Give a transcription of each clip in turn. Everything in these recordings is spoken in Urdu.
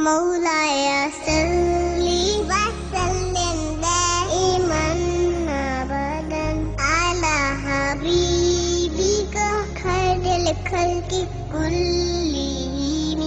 مولاي صل وسلم دائما ابدا على حبيبك خير الخلق كلهم.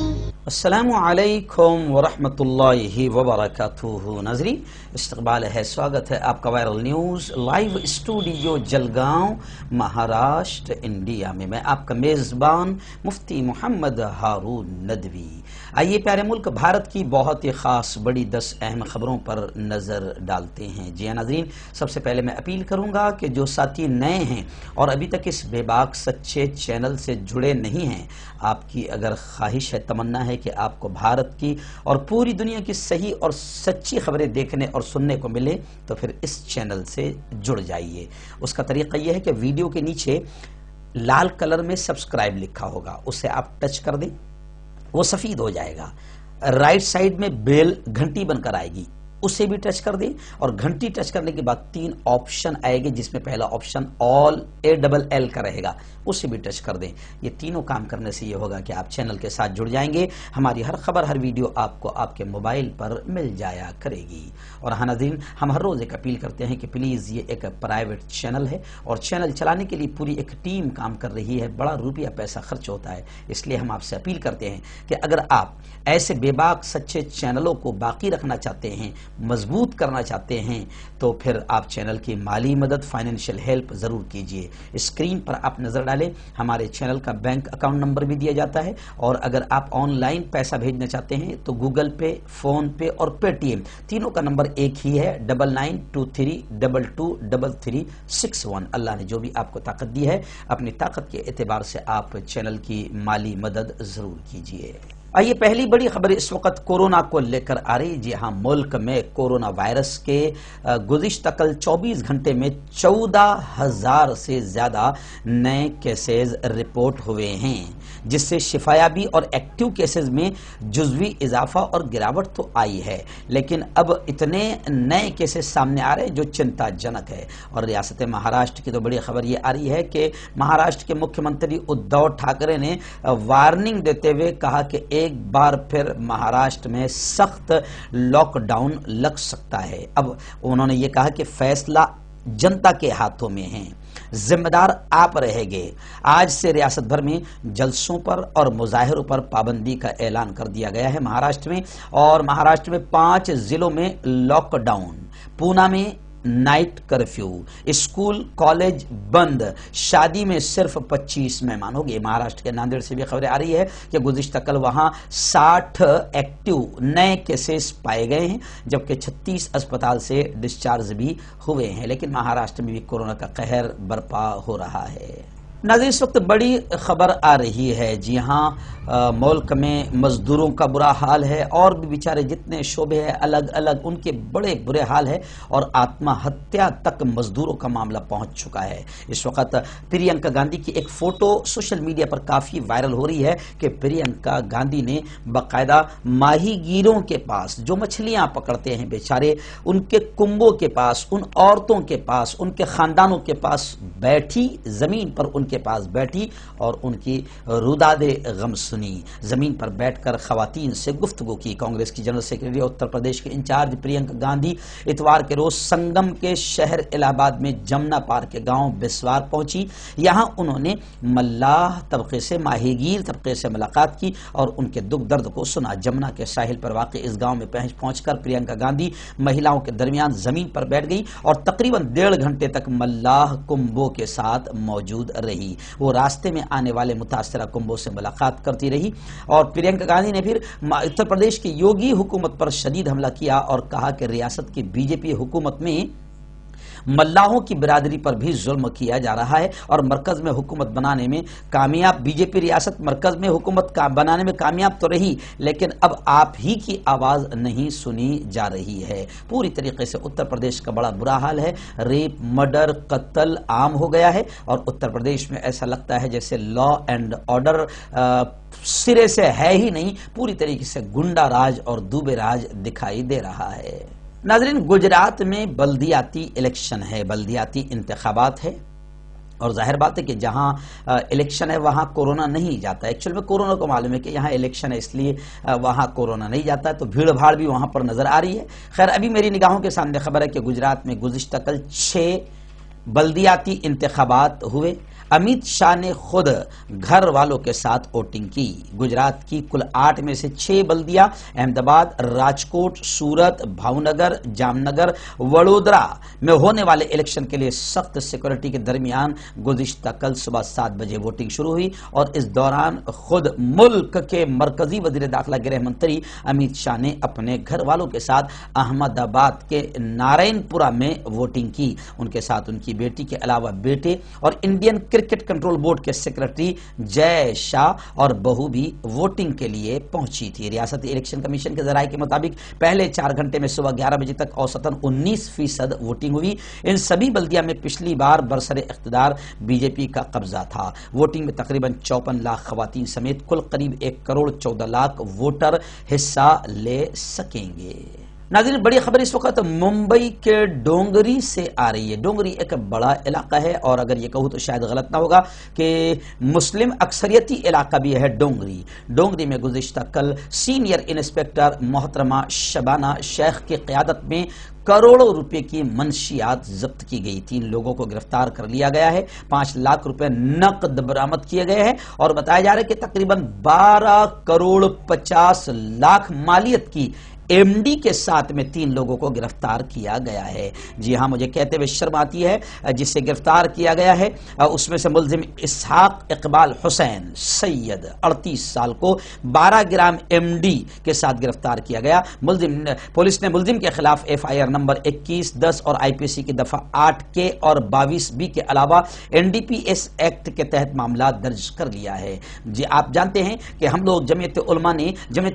السلام علیکم ورحمۃ اللہ وبرکاتہ. ناظرین استقبال ہے، سواگت ہے آپ کا viral news live studio Jalgaon Maharashtra India میں آپ کا میزبان مفتی محمد ہارون ندوی. آئیے پیارے ملک بھارت کی بہت ہی خاص بڑی 10 اہم خبروں پر نظر ڈالتے ہیں. جی ہاں ناظرین، سب سے پہلے میں اپیل کروں گا کہ جو ساتھی نئے ہیں اور ابھی تک اس بے باک سچے چینل سے جڑے نہیں ہیں، آپ کی اگر خواہش ہے، تمنا ہے کہ آپ کو بھارت کی اور پوری دنیا کی صحیح اور سچی خبریں دیکھنے اور سننے کو ملے تو پھر اس چینل سے جڑ جائیے. اس کا طریقہ یہ ہے کہ ویڈیو کے نیچے لال کلر میں سبسکرائب لکھا ہوگا، اسے آپ ٹچ کر دیں، وہ سفید ہو جائے گا. رائٹ سائڈ میں بیل گھنٹی بن کر آئے گی، اسے بھی ٹچ کر دیں، اور گھنٹی ٹچ کرنے کے بعد 3 آپشن آئے گے، جس میں پہلا آپشن آل ALL کا رہے گا، اسے بھی ٹچ کر دیں. یہ تینوں کام کرنے سے یہ ہوگا کہ آپ چینل کے ساتھ جڑ جائیں گے، ہماری ہر خبر ہر ویڈیو آپ کو آپ کے موبائل پر مل جایا کرے گی. اور ہاں ناظرین، ہم ہر روز ایک اپیل کرتے ہیں کہ پلیز یہ ایک پرائیویٹ چینل ہے اور چینل چلانے کے لیے پوری ایک ٹیم کام کر رہی ہے، بڑا روپیہ پیسہ خرچ ہوتا ہے. اس لیے ہم آپ سے اپیل کرتے ہیں کہ اگر آپ ایسے بے باک سچے چینلوں کو باقی رکھنا چاہتے ہیں، مضبوط کرنا چاہتے ہیں، تو پھر آپ چینل کی مالی مدد، فائنینشیل ہیلپ ضرور کیجئے. اسکرین پر آپ نظر ڈالیں، ہمارے چینل کا بینک اکاؤنٹ نمبر بھی دیا جاتا ہے، اور اگر آپ آن لائن پیسہ بھیجنا چاہتے ہیں تو گوگل پے، فون پے اور پے ٹی ایم تینوں کا نمبر ایک ہی ہے، 9923223361. اللہ نے جو بھی آپ کو طاقت دی ہے، اپنی طاقت کے اعتبار سے آپ چینل کی مالی مدد ضرور کیجئے. آئیے پہلی بڑی خبر اس وقت کورونا کو لے کر آ رہی. جی ہاں، ملک میں کورونا وائرس کے گزشتہ کل 24 گھنٹے میں 14,000 سے زیادہ نئے کیسز رپورٹ ہوئے ہیں، جس سے شفایابی اور ایکٹیو کیسز میں جزوی اضافہ اور گراوٹ تو آئی ہے، لیکن اب اتنے نئے کیسز سامنے آ رہے ہیں جو چنتا جنک ہے. اور ریاست مہاراشٹر کی تو بڑی خبر یہ آ رہی ہے کہ مہاراشٹر کے مکھیہ منتری ادھو ٹھاکرے نے وارننگ دیتے ہوئے کہا کہ ایک بار پھر مہاراشٹر میں سخت لاک ڈاؤن لگ سکتا ہے. اب انہوں نے یہ کہا کہ فیصلہ جنتا کے ہاتھوں میں ہے، ذمہ دار آپ رہے گے. آج سے ریاست بھر میں جلسوں پر اور مظاہروں پر پابندی کا اعلان کر دیا گیا ہے مہاراشٹر میں، اور مہاراشٹر میں 5 ضلعوں میں لاک ڈاؤن، پونا میں نائٹ کرفیو، اسکول کالج بند، شادی میں صرف 25 مہمان ہو گئے. مہاراشٹر کے ناندیڑ سے بھی خبریں آ رہی ہے کہ گزشتہ کل وہاں 60 ایکٹیو نئے کیسز پائے گئے ہیں، جبکہ 36 اسپتال سے ڈسچارج بھی ہوئے ہیں. لیکن مہاراشٹر میں بھی کورونا کا قہر برپا ہو رہا ہے. ناظرین، اس وقت بڑی خبر آ رہی ہے. جی ہاں، ملک میں مزدوروں کا برا حال ہے، اور بھی بیچارے جتنے شعبے ہیں الگ الگ، ان کے بڑے برے حال ہے، اور آتما ہتیا تک مزدوروں کا معاملہ پہنچ چکا ہے. اس وقت پرینکا گاندھی کی ایک فوٹو سوشل میڈیا پر کافی وائرل ہو رہی ہے کہ پرینکا گاندھی نے باقاعدہ ماہی گیروں کے پاس جو مچھلیاں پکڑتے ہیں بیچارے، ان کے کنبوں کے پاس، ان عورتوں کے پاس، ان کے خاندانوں کے پاس بیٹھی، زمین پر ان کے پاس بیٹھی اور ان کی روداد غم سنی. زمین پر بیٹھ کر خواتین سے گفتگو کی. کانگریس کی جنرل سیکرٹری اتر پردیش کے انچارج پرینکا گاندھی اتوار کے روز سنگم کے شہر الہ آباد میں جمنا پار کے گاؤں بسوار پہنچی. یہاں انہوں نے ملاح طبقے سے، ماہی گیر طبقے سے ملاقات کی اور ان کے دکھ درد کو سنا. جمنا کے ساحل پر واقع اس گاؤں میں پہنچ کر پرینکا گاندھی مہیلاؤں کے درمیان زمین پر بیٹھ گئی اور تقریباً 1.5 گھنٹے تک ملاح کنبوں کے ساتھ موجود رہی. وہ راستے میں آنے والے متاثرہ کنبوں سے ملاقات کرتی رہی، اور پرینکا گاندھی نے پھر اتر پردیش کی یوگی حکومت پر شدید حملہ کیا اور کہا کہ ریاست کی BJP حکومت میں ملاحوں کی برادری پر بھی ظلم کیا جا رہا ہے، اور مرکز میں حکومت بنانے میں کامیاب BJP ریاست مرکز میں حکومت بنانے میں کامیاب تو رہی، لیکن اب آپ ہی کی آواز نہیں سنی جا رہی ہے. پوری طریقے سے اتر پردیش کا بڑا برا حال ہے. ریپ، مرڈر، قتل عام ہو گیا ہے، اور اتر پردیش میں ایسا لگتا ہے جیسے لا اینڈ آرڈر سرے سے ہے ہی نہیں، پوری طریقے سے گنڈا راج اور دوبے راج دکھائی دے رہا ہے. ناظرین، گجرات میں بلدیاتی الیکشن ہے، بلدیاتی انتخابات ہے. اور ظاہر بات ہے کہ جہاں الیکشن ہے وہاں کورونا نہیں جاتا ہے. ایکچوئل میں کورونا کو معلوم ہے کہ یہاں الیکشن ہے اس لیے وہاں کورونا نہیں جاتا ہے، تو بھیڑ بھاڑ بھی وہاں پر نظر آ رہی ہے. خیر ابھی میری نگاہوں کے سامنے خبر ہے کہ گجرات میں گزشتہ کل 6 بلدیاتی انتخابات ہوئے. امیت شاہ نے خود گھر والوں کے ساتھ ووٹنگ کی. گجرات کی کل 8 میں سے 6 بلدیاں احمد آباد، راجکوٹ، سورت، بھاؤنگر، جام نگر، وڈودرا میں ہونے والے الیکشن کے لیے سخت سیکورٹی کے درمیان گزشتہ کل صبح 7 بجے ووٹنگ شروع ہوئی، اور اس دوران خود ملک کے مرکزی وزیر داخلہ گرہ منتری امیت شاہ نے اپنے گھر والوں کے ساتھ احمد آباد کے نارائن پورہ میں ووٹنگ کی. ان کے ساتھ ان کی بیٹی کے علاوہ بیٹے اور انڈین کرکٹ کنٹرول بورڈ کے سیکرٹری جے شاہ اور بہو بھی ووٹنگ کے لیے پہنچی تھی. ریاستی الیکشن کمیشن کے ذرائع کے مطابق پہلے 4 گھنٹے میں صبح 11 بجے تک اوسطاً 19% ووٹنگ ہوئی. ان سبھی بلدیہ میں پچھلی بار برسر اقتدار بی جے پی کا قبضہ تھا. ووٹنگ میں تقریباً 54 لاکھ خواتین سمیت کل قریب 1 کروڑ 14 لاکھ ووٹر حصہ لے سکیں گے. ناظرین بڑی خبر اس وقت ممبئی کے ڈونگری سے آ رہی ہے. ڈونگری ایک بڑا علاقہ ہے، اور اگر یہ کہوں تو شاید غلط نہ ہوگا کہ مسلم اکثریتی علاقہ بھی ہے ڈونگری. ڈونگری میں گزشتہ کل سینئر انسپیکٹر محترمہ شبانہ شیخ کی قیادت میں کروڑوں روپے کی منشیات ضبط کی گئی. 3 لوگوں کو گرفتار کر لیا گیا ہے. 5 لاکھ روپے نقد برآمد کیے گئے ہیں، اور بتایا جا رہا ہے کہ تقریباً 12 کروڑ 50 لاکھ مالیت کی ایم ڈی کے ساتھ میں 3 لوگوں کو گرفتار کیا گیا ہے. جی ہاں، مجھے کہتے ہوئے شرم آتی ہے. جسے گرفتار کیا گیا ہے اس میں سے ملزم اسحاق اقبال حسین سید 38 سال کو 12 گرام ایم ڈی کے ساتھ گرفتار کیا گیا. پولیس نے ملزم کے خلاف ایف آئی آر نمبر 21, 10 اور آئی پی سی کی دفعہ 8 کے اور 22 بی کے علاوہ N D P S act کے تحت معاملہ درج کر لیا ہے. جی آپ جانتے ہیں کہ ہم لوگ جمعیت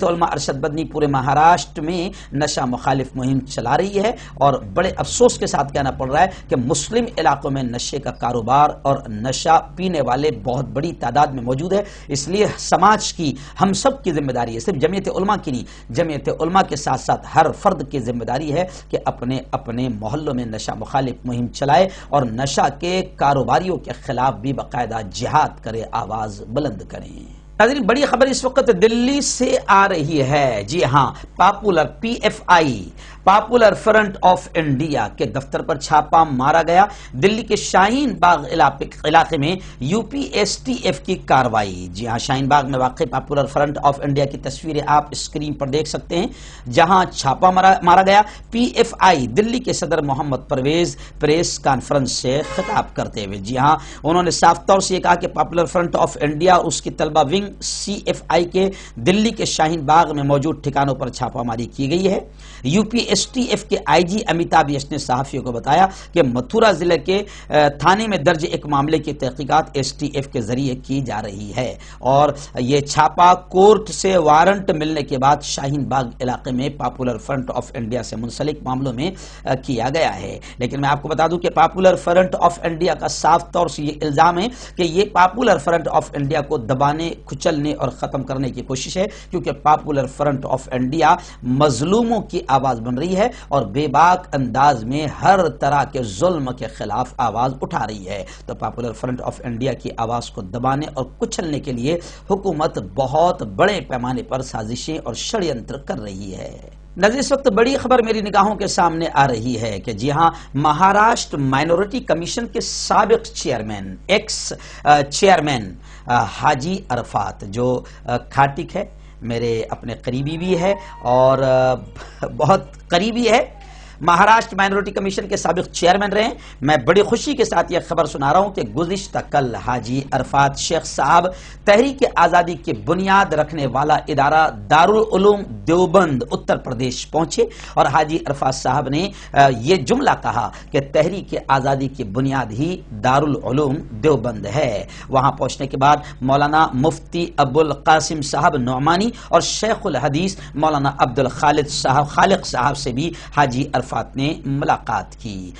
علماء ارشد بدنی پورے مہاراشٹر میں نشہ مخالف مہم چلا رہی ہے، اور بڑے افسوس کے ساتھ کہنا پڑ رہا ہے کہ مسلم علاقوں میں نشے کا کاروبار اور نشہ پینے والے بہت بڑی تعداد میں موجود ہے. اس لیے سماج کی ہم سب کی ذمہ داری ہے، صرف جمعیت علماء کی نہیں، جمعیت علماء کے ساتھ ساتھ ہر فرد کی ذمہ داری ہے کہ اپنے اپنے محلوں میں نشہ مخالف مہم چلائے اور نشہ کے کاروباریوں کے خلاف بھی باقاعدہ جہاد کرے، آواز بلند کریں. ناظرین بڑی خبر اس وقت دلی سے آ رہی ہے. جی ہاں، پاپولر فرنٹ آف انڈیا کے دفتر پر چھاپا مارا گیا. دلی کے شاہین باغ علاقے میں U P S T F کی کاروائی. جی ہاں، شاہین باغ میں واقع پاپولر فرنٹ آف انڈیا کی تصویریں آپ اسکرین پر دیکھ سکتے ہیں، جہاں چھاپا مارا گیا. پی ایف آئی دلی کے صدر محمد پرویز پریس کانفرنس سے خطاب کرتے ہوئے جی ہاں انہوں نے صاف طور سے یہ کہا کہ پاپولر فرنٹ آف انڈیا اور اس کی طلبہ ونگ سی ایف آئی کے دلی کے شاہین باغ میں موجود ٹھکانوں پر چھاپا ماری کی گئی ہے. U P S T F کے آئی جی امیتابھ یش نے صحافیوں کو بتایا کہ متھورا ضلع کے تھانے میں درج ایک معاملے کی تحقیقات ایس ٹی ایف کے ذریعے کی جا رہی ہے، اور یہ چھاپا کورٹ سے وارنٹ ملنے کے بعد شاہین باغ علاقے میں پاپولر فرنٹ آف انڈیا سے منسلک معاملوں میں کیا گیا ہے. لیکن میں آپ کو بتا دوں کہ پاپولر فرنٹ آف انڈیا کا صاف طور سے یہ الزام ہے کہ یہ پاپولر فرنٹ آف انڈیا کو دبانے، کچلنے اور ختم کرنے کی کوشش ہے، کیونکہ پاپولر فرنٹ آف انڈیا مظلوموں کی آواز بن رہی ہے اور بے باک انداز میں ہر طرح کے ظلم کے خلاف آواز اٹھا رہی ہے. تو پاپولر فرنٹ آف انڈیا کی آواز کو دبانے اور کچلنے کے لیے حکومت بہت بڑے پیمانے پر سازشیں اور شڑینتر کر رہی ہے. ناظرین اس وقت بڑی خبر میری نگاہوں کے سامنے آ رہی ہے کہ جی ہاں، مہاراشٹر مائنورٹی کمیشن کے سابق چیئرمین چیئرمین حاجی عرفات، جو کھاٹک ہے، میرے اپنے قریبی بھی ہے اور بہت قریبی ہے، مہاراشٹر مائنورٹی کمیشن کے سابق چیئرمین رہے ہیں. میں بڑی خوشی کے ساتھ یہ خبر سنا رہا ہوں کہ گزشتہ کل حاجی عرفات شیخ صاحب تحریک آزادی کی بنیاد رکھنے والا ادارہ دارالعلوم دیوبند اتر پردیش پہنچے، اور حاجی عرفات صاحب نے یہ جملہ کہا کہ تحریک آزادی کی بنیاد ہی دارالعلوم دیوبند ہے. وہاں پہنچنے کے بعد مولانا مفتی ابو القاسم صاحب نعمانی اور شیخ الحدیث مولانا عبد الخالق صاحب سے بھی حاجی عرفات عرفات نے ملاقات کی۔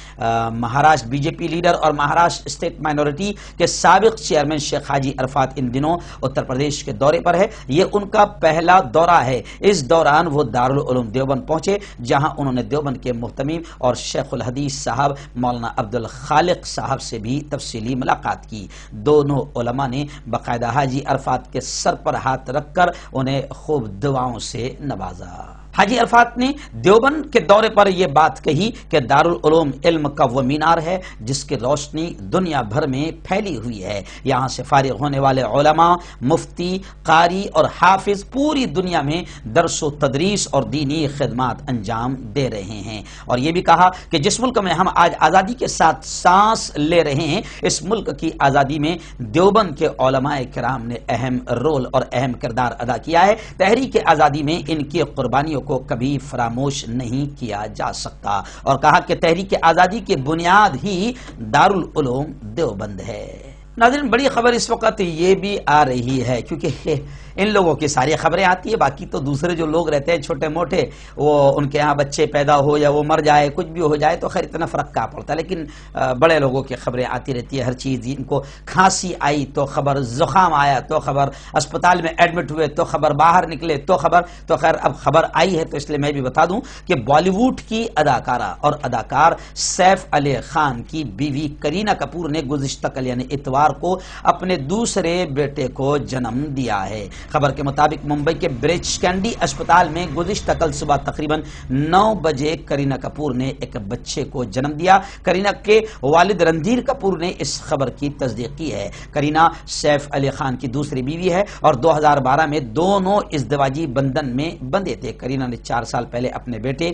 Maharashtra B J P leader اور مہاراشٹر اسٹیٹ مائنورٹی کے سابق چیئرمین شیخ حاجی عرفات ان دنوں اتر پردیش کے دورے پر ہے۔ یہ ان کا پہلا دورہ ہے۔ اس دوران وہ دارالعلوم دیوبند پہنچے، جہاں انہوں نے دیوبند کے محتمیم اور شیخ الحدیث صاحب مولانا عبد الخالق صاحب سے بھی تفصیلی ملاقات کی۔ دونوں علماء نے باقاعدہ حاجی عرفات کے سر پر ہاتھ رکھ کر انہیں خوب دعاؤں سے نوازا۔ حاجی عرفات نے دیوبند کے دورے پر یہ بات کہی کہ دارالعلوم علم کا وہ مینار ہے جس کی روشنی دنیا بھر میں پھیلی ہوئی ہے۔ یہاں سے فارغ ہونے والے علماء، مفتی، قاری اور حافظ پوری دنیا میں درس و تدریس اور دینی خدمات انجام دے رہے ہیں۔ اور یہ بھی کہا کہ جس ملک میں ہم آج آزادی کے ساتھ سانس لے رہے ہیں، اس ملک کی آزادی میں دیوبند کے علماء کرام نے اہم رول اور اہم کردار ادا کیا ہے۔ تحریک آزادی میں ان کی قربانیوں کو کبھی فراموش نہیں کیا جا سکتا، اور کہا کہ تحریک آزادی کی بنیاد ہی دارالعلوم دیوبند ہے۔ ناظرین، بڑی خبر اس وقت یہ بھی آ رہی ہے، کیونکہ ان لوگوں کی ساری خبریں آتی ہیں، باقی تو دوسرے جو لوگ رہتے ہیں چھوٹے موٹے، وہ ان کے ہاں بچے پیدا ہو یا وہ مر جائے، کچھ بھی ہو جائے تو خیر اتنا فرق کیا پڑتا ہے، لیکن بڑے لوگوں کی خبریں آتی رہتی ہے، ہر چیز۔ ان کو کھانسی آئی تو خبر، زخام آیا تو خبر، اسپتال میں ایڈمٹ ہوئے تو خبر، باہر نکلے تو خبر۔ تو خیر اب خبر آئی ہے تو اس لیے میں بھی بتا دوں کہ بالی ووڈ کی اداکارہ اور اداکار سیف علی خان کی بیوی کرینہ کپور نے گزشتہ کل یعنی اتوار کو اپنے دوسرے بیٹے کو جنم دیا ہے۔ خبر کے مطابق ممبئی کے برچ کینڈی اسپتال میں گزشتہ کل صبح تقریباً 9 بجے کرینہ کپور نے ایک بچے کو جنم دیا۔ کرینہ کے والد رندھیر کپور نے اس خبر کی تصدیق کی ہے۔ کرینہ سیف علی خان کی دوسری بیوی ہے اور 2012 میں دونوں ازدواجی بندھن میں بندھے تھے۔ کرینہ نے 4 سال پہلے اپنے بیٹے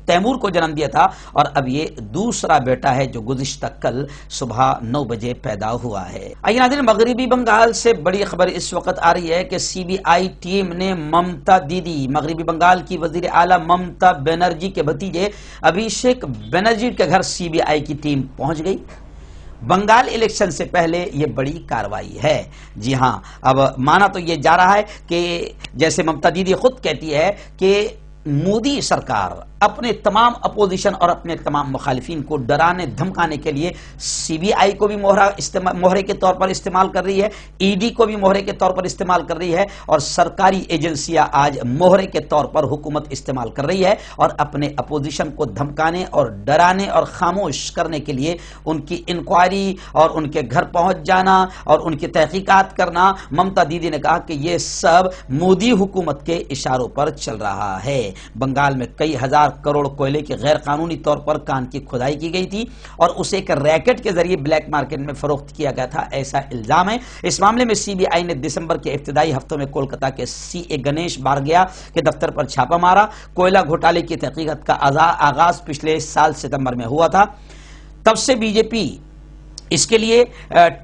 تیمور کو جنم دیا تھا، اور اب یہ دوسرا بیٹا ہے جو گزشتہ کل صبح 9 بجے پیدا ہوا ہے۔ آئیے ناظرین، مغربی بنگال سے بڑی خبر اس وقت آ رہی ہے کہ سی بی آئی ٹیم نے ممتا دیدی، مغربی بنگال کی وزیر اعلیٰ ممتا بنرجی کے بھتیجے ابھیشیک بنرجی کے گھر سی بی آئی کی ٹیم پہنچ گئی۔ بنگال الیکشن سے پہلے یہ بڑی کارروائی ہے۔ جی ہاں، اب مانا تو یہ جا رہا ہے کہ جیسے ممتا دیدی خود کہتی ہے کہ مودی سرکار اپنے تمام اپوزیشن اور اپنے تمام مخالفین کو ڈرانے دھمکانے کے لیے سی بی آئی کو بھی مہرے کے طور پر استعمال کر رہی ہے، ای ڈی کو بھی مہرے کے طور پر استعمال کر رہی ہے، اور سرکاری ایجنسیاں آج مہرے کے طور پر حکومت استعمال کر رہی ہے، اور اپنے اپوزیشن کو دھمکانے اور ڈرانے اور خاموش کرنے کے لیے ان کی انکوائری اور ان کے گھر پہنچ جانا اور ان کی تحقیقات کرنا۔ ممتا دیدی نے کہا کہ یہ سب مودی حکومت کے اشاروں پر چل رہا ہے۔ بنگال میں کئی ہزار کروڑ کوئلے کی غیر قانونی طور پر کان کی کھدائی کی گئی تھی اور اسے ایک ریکٹ کے ذریعے بلیک مارکیٹ میں فروخت کیا گیا تھا، ایسا الزام ہے۔ اس معاملے میں سی بی آئی نے دسمبر کے ابتدائی ہفتوں میں کولکتہ کے سی اے گنیش بارگیا کے دفتر پر چھاپا مارا۔ کوئلہ گھوٹالے کی تحقیقات کا آغاز پچھلے سال ستمبر میں ہوا تھا۔ تب سے بی جے پی اس کے لیے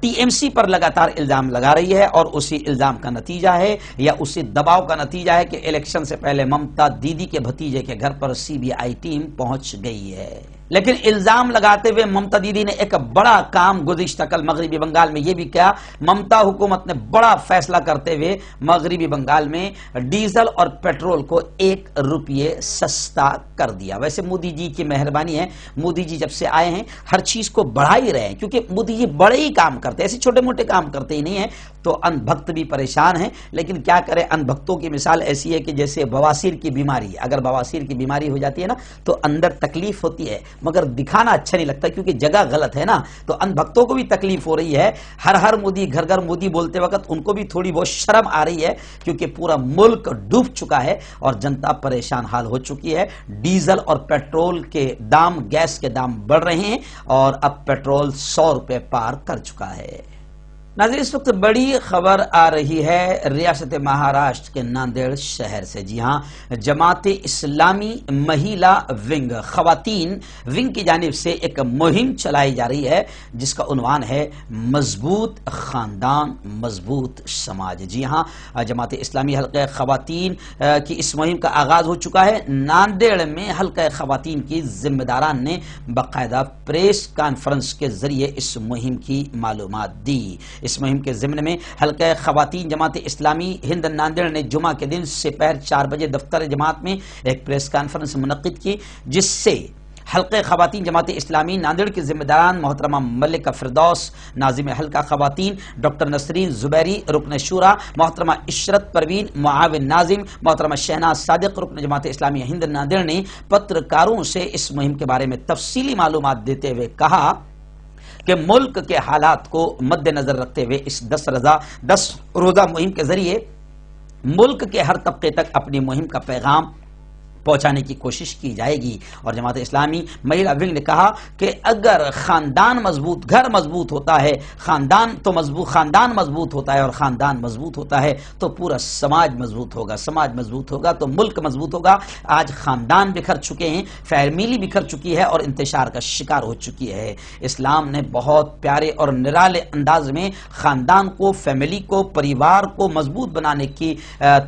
ٹی ایم سی پر لگاتار الزام لگا رہی ہے، اور اسی الزام کا نتیجہ ہے یا اسی دباؤ کا نتیجہ ہے کہ الیکشن سے پہلے ممتا دیدی کے بھتیجے کے گھر پر سی بی آئی ٹیم پہنچ گئی ہے۔ لیکن الزام لگاتے ہوئے ممتا دیدی نے ایک بڑا کام گزشتہ کل مغربی بنگال میں یہ بھی کیا، ممتا حکومت نے بڑا فیصلہ کرتے ہوئے مغربی بنگال میں ڈیزل اور پیٹرول کو 1 روپیے سستا کر دیا۔ ویسے مودی جی کی مہربانی ہے، مودی جی جب سے آئے ہیں ہر چیز کو بڑھا ہی رہے ہیں، کیونکہ مودی جی بڑے ہی کام کرتے ہیں، ایسے چھوٹے موٹے کام کرتے ہی نہیں ہیں۔ تو ان بھکت بھی پریشان ہیں، لیکن کیا کریں، ان بھکتوں کی مثال ایسی ہے کہ جیسے بواسیر کی بیماری، اگر بواسیر کی بیماری ہو جاتی ہے نا تو اندر تکلیف ہوتی ہے مگر دکھانا اچھا نہیں لگتا کیونکہ جگہ غلط ہے نا، تو ان بھکتوں کو بھی تکلیف ہو رہی ہے۔ ہر مودی، گھر مودی بولتے وقت ان کو بھی تھوڑی بہت شرم آ رہی ہے، کیونکہ پورا ملک ڈوب چکا ہے اور جنتا پریشان حال ہو چکی ہے۔ ڈیزل اور پیٹرول کے دام، گیس کے دام بڑھ رہے ہیں اور اب پیٹرول 100 روپے پار کر چکا ہے۔ ناظرین، اس وقت بڑی خبر آ رہی ہے ریاست مہاراشٹر کے ناندیڑ شہر سے۔ جی ہاں، جماعت اسلامی مہیلا ونگ، خواتین ونگ کی جانب سے ایک مہم چلائی جا رہی ہے جس کا عنوان ہے مضبوط خاندان مضبوط سماج۔ جی ہاں، جماعت اسلامی حلقہ خواتین کی اس مہم کا آغاز ہو چکا ہے۔ ناندیڑ میں حلقہ خواتین کی ذمہ داران نے باقاعدہ پریس کانفرنس کے ذریعے اس مہم کی معلومات دی۔ اس مہم کے ضمن میں حلقہ خواتین جماعت اسلامی ہند ناندیڑ نے جمعہ کے دن سپہر 4 بجے دفتر جماعت میں ایک پریس کانفرنس منعقد کی، جس سے حلقہ خواتین جماعت اسلامی ناندیڑ کے ذمہ داران محترمہ ملکہ فردوس ناظم حلقہ خواتین، ڈاکٹر نسرین زبیری رکن شورا، محترمہ عشرت پروین معاون ناظم، محترمہ شہناز صادق رکن جماعت اسلامی ہند ناندیڑ نے پترکاروں سے اس مہم کے بارے میں تفصیلی معلومات دیتے ہوئے کہا کہ ملک کے حالات کو مد نظر رکھتے ہوئے اس 10 روزہ مہم کے ذریعے ملک کے ہر طبقے تک اپنی مہم کا پیغام پہنچانے کی کوشش کی جائے گی۔ اور جماعت اسلامی مہیلا ونگ نے کہا کہ اگر خاندان مضبوط، گھر مضبوط ہوتا ہے، خاندان مضبوط ہوتا ہے اور خاندان مضبوط ہوتا ہے تو پورا سماج مضبوط ہوگا، سماج مضبوط ہوگا تو ملک مضبوط ہوگا۔ آج خاندان بکھر چکے ہیں، فیملی بکھر چکی ہے اور انتشار کا شکار ہو چکی ہے۔ اسلام نے بہت پیارے اور نرالے انداز میں خاندان کو، فیملی کو، پریوار کو مضبوط بنانے کی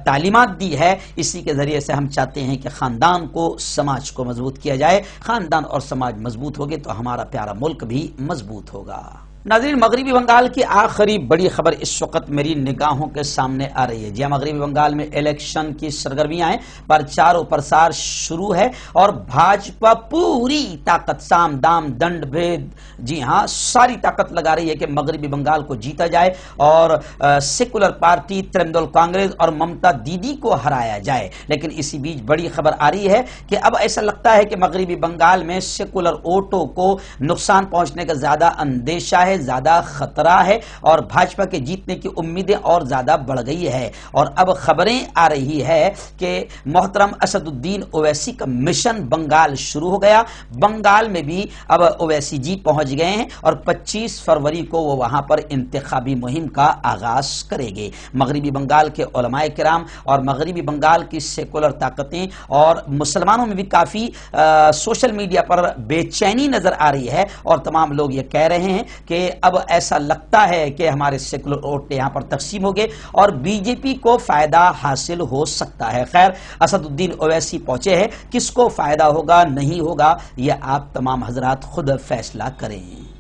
تعلیمات دی ہے۔ اسی کے ذریعے سے ہم چاہتے ہیں کہ خاندان کو، سماج کو مضبوط کیا جائے۔ خاندان اور سماج مضبوط ہوگے تو ہمارا پیارا ملک بھی مضبوط ہوگا۔ ناظرین، مغربی بنگال کی آخری بڑی خبر اس وقت میری نگاہوں کے سامنے آ رہی ہے۔ جی ہاں، مغربی بنگال میں الیکشن کی سرگرمیاں ہیں، پرچار و پرسار شروع ہے اور بھاجپا پوری طاقت، سام دام دنڈ بھید، جی ہاں ساری طاقت لگا رہی ہے کہ مغربی بنگال کو جیتا جائے اور سیکولر پارٹی ترنمول کانگریس اور ممتا دیدی کو ہرایا جائے۔ لیکن اسی بیچ بڑی خبر آ رہی ہے کہ اب ایسا لگتا ہے کہ مغربی بنگال میں سیکولر ووٹوں کو نقصان پہنچنے کا زیادہ اندیشہ ہے، زیادہ خطرہ ہے اور بھاجپا کے جیتنے کی امیدیں اور زیادہ بڑھ گئی ہے۔ اور اب خبریں آ رہی ہے کہ محترم اسد الدین اویسی کا مشن بنگال شروع ہو گیا۔ بنگال میں بھی اب اویسی جی پہنچ گئے ہیں اور 25 فروری کو وہ وہاں پر انتخابی مہم کا آغاز کریں گے۔ مغربی بنگال کے علماء کرام اور مغربی بنگال کی سیکولر طاقتیں اور مسلمانوں میں بھی کافی سوشل میڈیا پر بے چینی نظر آ رہی ہے اور تمام لوگ یہ کہہ رہے ہیں کہ اب ایسا لگتا ہے کہ ہمارے سیکولر ووٹ یہاں پر تقسیم ہو گئے اور بی جے پی کو فائدہ حاصل ہو سکتا ہے۔ خیر، اسد الدین اویسی پہنچے ہیں، کس کو فائدہ ہوگا نہیں ہوگا یہ آپ تمام حضرات خود فیصلہ کریں۔